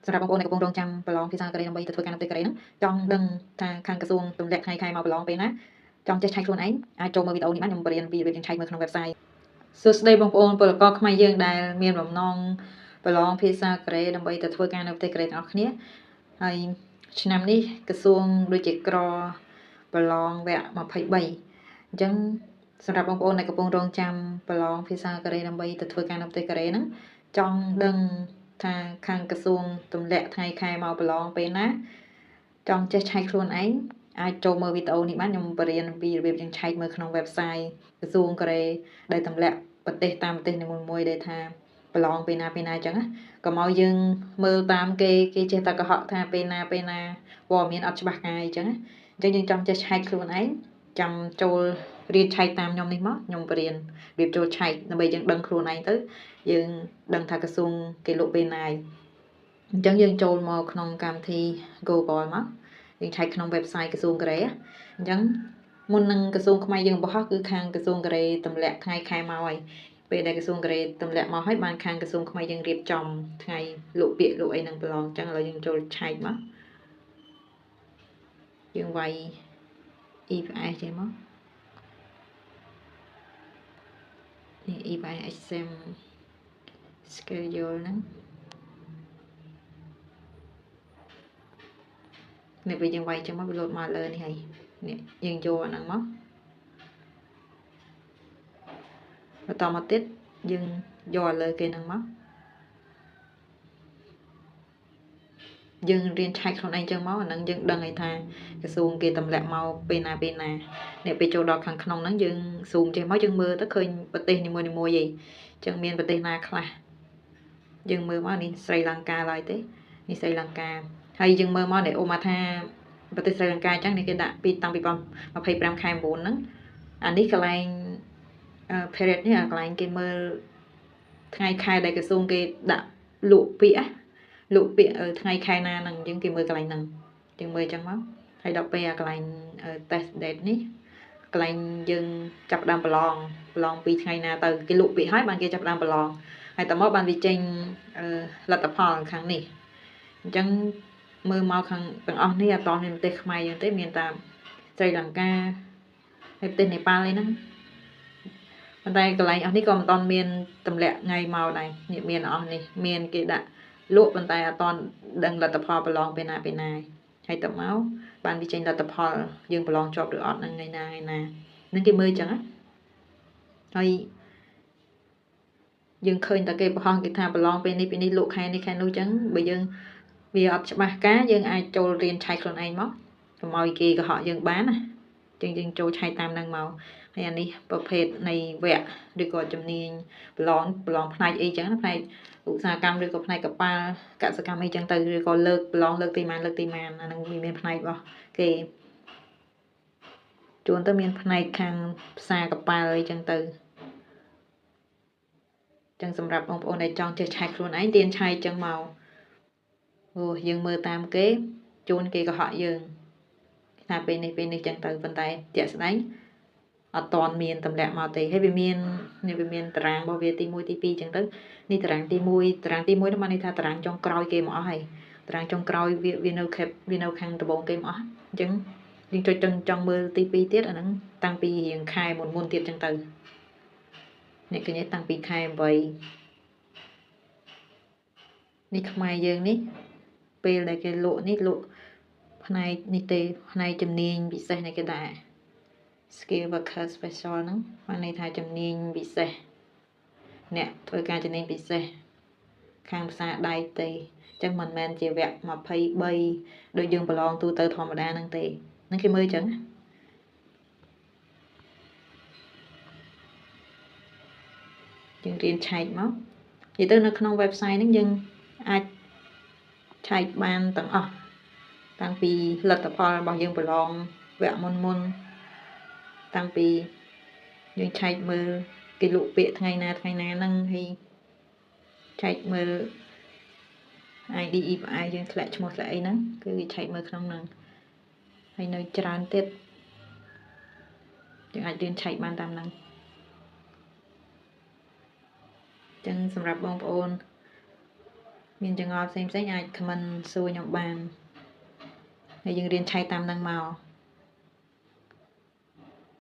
សម្រាប់បងប្អូនដែលកំពុងរងចាំប្រឡងភាសាកូរ៉េដើម្បីទៅធ្វើការនៅប្រទេសកូរ៉េហ្នឹងចង់ដឹងថាខាងក្រសួងទម្លាក់ថ្ងៃខែមកប្រឡងពេលណាចង់ចេះឆែកខ្លួនឯងអាចចូលមើលវីដេអូនេះបានខ្ញុំបរៀនពីរបៀបយើងឆែកមើលក្នុង website សួស្តីបងប្អូនពលករខ្មែរយើងដែលមានបំណងប្រឡងភាសាកូរ៉េដើម្បីទៅធ្វើការនៅប្រទេសកូរ៉េទាំងអស់គ្នាហើយឆ្នាំនេះក្រសួងដូចជាក្រប្រឡងវគ្គ23អញ្ចឹងសម្រាប់បងប្អូនដែលកំពុងរងចាំប្រឡងភាសាកូរ៉េដើម្បីទៅធ្វើការនៅប្រទេសកូរ៉េហ្នឹងចង់ដឹងថាខាងក្រសួងទម្លាក់ថ្ងៃខែមកប្រឡងពេលណាចង់ចេះឆែកខ្លួនឯងអាចចូលមើលវីដេអូនេះបានខ្ញុំបរៀនពីរបៀបយើងឆែកមើលក្នុង website ក្រសួងកូរ៉េដែលទម្លាក់ប្រទេសតាមប្រទេសនីមួយៗដែលថាប្រឡងពេលណាអញ្ចឹងណាកុំឲ្យយើងមើលតាមគេចេះតែកុហកថាពេលណាព័ត៌មានអត់ច្បាស់កាយអញ្ចឹងណាអញ្ចឹងយើងចង់ចេះឆែកខ្លួនឯងចាំចូលរៀនឆែកតាមខ្ញុំនេះមកខ្ញុំបរៀនរបៀបចូលឆែកដើម្បីយើងដឹងខ្លួនឯងទៅយើងដឹងថាក្រសួងគេលក់ពេលណាអញ្ចឹងយើងចូលមកក្នុងកម្មវិធី Google មកយើងឆែកក្នុង website ក្រសួងកូរ៉េអញ្ចឹងមុននឹងក្រសួងខ្មែរយើងបោះគឺខាងក្រសួងកូរ៉េទម្លាក់ថ្ងៃខែមកហើយពេលដែលក្រសួងកូរ៉េទម្លាក់មកហើយបានខាងក្រសួងខ្មែរយើងរៀបចំថ្ងៃលក់ពាក្យលក់អីនឹងប្រឡងអញ្ចឹងឥឡូវយើងចូលឆែកមកយើងវាយ EFS ចេញមកនេះ EFS exam schedule ហ្នឹងនេះពេលយើងវាយចឹងមកវាលោតមកលើនេះហើយនេះយើងយកអាហ្នឹងមកបន្តមកទៀតយើងយកលើគេហ្នឹងមកយើងរៀនឆែកខ្លួនឯងចឹងមកអាហ្នឹងយើងដឹងហើយថាក្រសួងគេទម្លាក់មកពេលណានេះពេលចូលដល់ខាងក្នុងហ្នឹងយើងស៊ូមចេះមកយើងមើលទៅឃើញប្រទេសនីមួយៗឯងចឹងមានប្រទេសណាខ្លះយើងមើលមកនេះស្រីលង្កាឡើយទេនេះស្រីលង្កាហើយយើងមើលមកនេះអូមកថាប្រទេសស្រីលង្កាអញ្ចឹងនេះគេដាក់ពីតាំងពី2025ខែ9ហ្នឹងអានេះកន្លែងperiod នេះកន្លែងគេមើលថ្ងៃខែដែលក្រសួងគេដាក់លក់ពាក្យថ្ងៃខែណាហ្នឹងអញ្ចឹងគេមើលកន្លែងហ្នឹងយើងមើលអញ្ចឹងមកហើយដល់ពេលអាកន្លែង test date នេះកន្លែងយើងចាប់ផ្ដើមប្រឡងពីថ្ងៃណាទៅគេលក់ពាក្យហើយបានគេចាប់ផ្ដើមប្រឡងហើយតមកបានវាចេញលទ្ធផលខាងនេះអញ្ចឹងមើលមកខាងទាំងអស់នេះអត់តមានប្រទេសខ្មែរយើងទេមានតែស្រីលង្កាហើយប្រទេសនេប៉ាល់ហ្នឹងប៉ុន្តែកន្លែងអស់នេះក៏មិនតាន់មានទម្លាក់ថ្ងៃមកដែរនេះមានអស់នេះមានគេដាក់លក់ប៉ុន្តែអត់តាន់ដឹងលទ្ធផលប្រឡងពេលណាហើយតមកបានវាចេញលទ្ធផលយើងប្រឡងជាប់ឬអត់ហ្នឹងថ្ងៃណានឹងគេមើលអញ្ចឹងណាហើយយើងឃើញតែគេបង្ហោះគេថាប្រឡងពេលនេះលក់ខែនេះខែនោះអញ្ចឹងបើយើងវាអត់ច្បាស់ការយើងអាចចូលរៀនឆែកខ្លួនឯងមកកុំឲ្យគេកុហកយើងបានណាអញ្ចឹងយើងចូលឆែកតាមហ្នឹងមកហើយអានេះប្រភេទនៃវគ្គឬក៏ជំនាញប្រឡងផ្នែកអីចឹងណាផ្នែកឧស្សាហកម្មឬក៏ផ្នែកកប៉ាល់កសិកម្មអីចឹងទៅឬក៏ប្រឡងលើកទីម៉ានអាហ្នឹងវាមានផ្នែករបស់គេជួនទៅមានផ្នែកខាងផ្សារកប៉ាល់អីចឹងទៅចឹងសម្រាប់បងប្អូនដែលចង់ចេះឆែកខ្លួនឯងរៀនឆែកចឹងមកយើងមើលតាមគេជួនគេកុហកយើងថាពេលនេះចឹងទៅប៉ុន្តែជាក់ស្ដែងអត់តន់មានទម្លាក់មកទេហើយវាមានតារាងរបស់វាទី1ទី2ចឹងទៅនេះតារាងទី1នោះបានន័យថាតារាងចុងក្រោយគេមកអស់ហើយតារាងចុងក្រោយវានៅខាងដំបូងគេមកអស់អញ្ចឹងយើងចង់មើលទី2ទៀតអាហ្នឹងតាំងពីរៀងខែមុនទៀតចឹងទៅនេះឃើញតាំងពីខែ8នេះខ្មែរយើងនេះពេលដែលគេលក់ផ្នែកនេះទេផ្នែកជំនាញពិសេសនេះគេដែរ skill worker special ហ្នឹងបានន័យថាជំនាញពិសេសអ្នកធ្វើការជំនាញពិសេសខាងភាសាដៃទេអញ្ចឹងមិនមែនជាវគ្គ23ដូចយើងប្រឡងទូទៅធម្មតាហ្នឹងទេហ្នឹងគេមើលអញ្ចឹងយើងរៀនឆែកមកនិយាយទៅនៅក្នុង website ហ្នឹងយើងអាចឆែកបានទាំងអស់តាំងពីលទ្ធផលរបស់យើងប្រឡងវគ្គមុនតាំងពីយើងឆែកមើលគេលក់ពាក្យថ្ងៃណាហ្នឹងហើយឆែកមើល ID EFI យើងធ្លាក់ឈ្មោះធ្លាក់អីហ្នឹងគឺវាឆែកមើលក្នុងហ្នឹងហើយនៅច្រើនទៀតយើងអាចរៀនឆែកបានតាមហ្នឹងអញ្ចឹងសម្រាប់បងប្អូន មានចង្អល់ផ្សេងៗអាច comment សួរខ្ញុំបានហើយយើងរៀនឆែកតាមនឹងមក